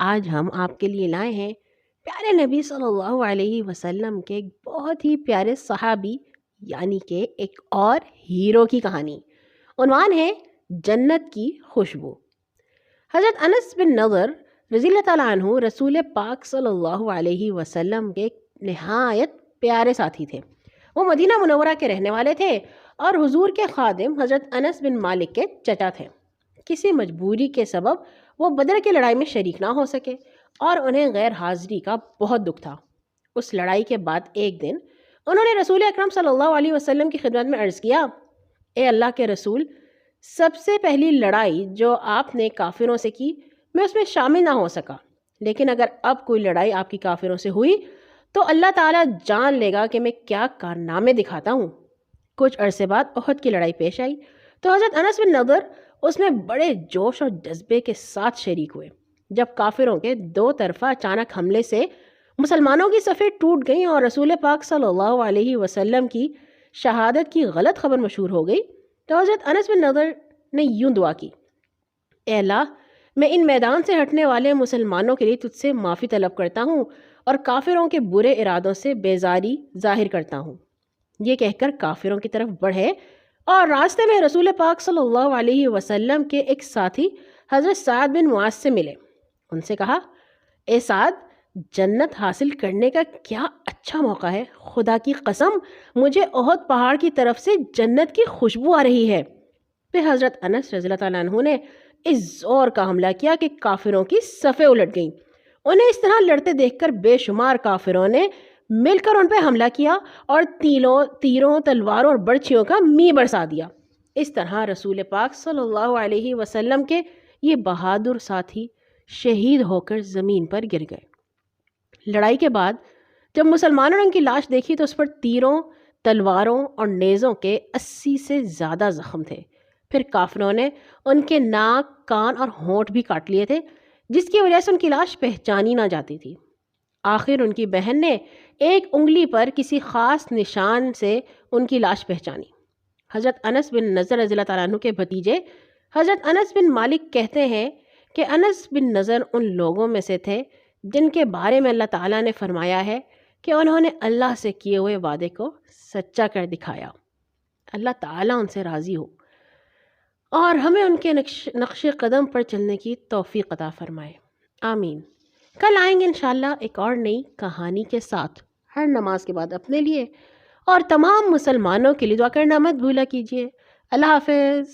آج ہم آپ کے لیے لائے ہیں پیارے نبی صلی اللہ علیہ وسلم کے ایک بہت ہی پیارے صحابی یعنی کہ ایک اور ہیرو کی کہانی۔ عنوان ہے جنت کی خوشبو۔ حضرت انس بن نضر رضی اللہ تعالیٰ عنہ رسول پاک صلی اللہ علیہ وسلم کے ایک نہایت پیارے ساتھی تھے۔ وہ مدینہ منورہ کے رہنے والے تھے اور حضور کے خادم حضرت انس بن مالک کے چچا تھے۔ کسی مجبوری کے سبب وہ بدر کی لڑائی میں شریک نہ ہو سکے اور انہیں غیر حاضری کا بہت دکھ تھا۔ اس لڑائی کے بعد ایک دن انہوں نے رسول اکرم صلی اللہ علیہ وسلم کی خدمت میں عرض کیا، اے اللہ کے رسول، سب سے پہلی لڑائی جو آپ نے کافروں سے کی میں اس میں شامل نہ ہو سکا، لیکن اگر اب کوئی لڑائی آپ کی کافروں سے ہوئی تو اللہ تعالیٰ جان لے گا کہ میں کیا کارنامے دکھاتا ہوں۔ کچھ عرصے بعد احد کی لڑائی پیش آئی تو حضرت انس بن نضر اس میں بڑے جوش اور جذبے کے ساتھ شریک ہوئے۔ جب کافروں کے دو طرفہ اچانک حملے سے مسلمانوں کی صفیں ٹوٹ گئیں اور رسول پاک صلی اللہ علیہ وسلم کی شہادت کی غلط خبر مشہور ہو گئی تو حضرت انس بن نضر نے یوں دعا کی، اے اللہ، میں ان میدان سے ہٹنے والے مسلمانوں کے لیے تجھ سے معافی طلب کرتا ہوں اور کافروں کے برے ارادوں سے بیزاری ظاہر کرتا ہوں۔ یہ کہہ کر کافروں کی طرف بڑھے اور راستے میں رسول پاک صلی اللہ علیہ وسلم کے ایک ساتھی حضرت سعد بن معاذ سے ملے۔ ان سے کہا، اے سعد، جنت حاصل کرنے کا کیا اچھا موقع ہے، خدا کی قسم مجھے احد پہاڑ کی طرف سے جنت کی خوشبو آ رہی ہے۔ پھر حضرت انس رضی اللہ تعالیٰ عنہ نے اس زور کا حملہ کیا کہ کافروں کی صفیں الٹ گئیں۔ انہیں اس طرح لڑتے دیکھ کر بے شمار کافروں نے مل کر ان پہ حملہ کیا اور تیروں تلواروں اور برچھیوں کا می برسا دیا۔ اس طرح رسول پاک صلی اللہ علیہ وسلم کے یہ بہادر ساتھی شہید ہو کر زمین پر گر گئے۔ لڑائی کے بعد جب مسلمانوں نے ان کی لاش دیکھی تو اس پر تیروں، تلواروں اور نیزوں کے 80 سے زیادہ زخم تھے۔ پھر کافروں نے ان کے ناک، کان اور ہونٹ بھی کاٹ لیے تھے، جس کی وجہ سے ان کی لاش پہچانی نہ جاتی تھی۔ آخر ان کی بہن نے ایک انگلی پر کسی خاص نشان سے ان کی لاش پہچانی۔ حضرت انس بن نضر رضی اللہ تعالیٰ عنہ کے بھتیجے حضرت انس بن مالک کہتے ہیں کہ انس بن نضر ان لوگوں میں سے تھے جن کے بارے میں اللہ تعالیٰ نے فرمایا ہے کہ انہوں نے اللہ سے کیے ہوئے وعدے کو سچا کر دکھایا۔ اللہ تعالیٰ ان سے راضی ہو اور ہمیں ان کے نقش قدم پر چلنے کی توفیق عطا فرمائے، آمین۔ کل آئیں گے انشاءاللہ ایک اور نئی کہانی کے ساتھ۔ ہر نماز کے بعد اپنے لیے اور تمام مسلمانوں کے لیے دعا کرنا مت بھولا کیجیے۔ اللہ حافظ۔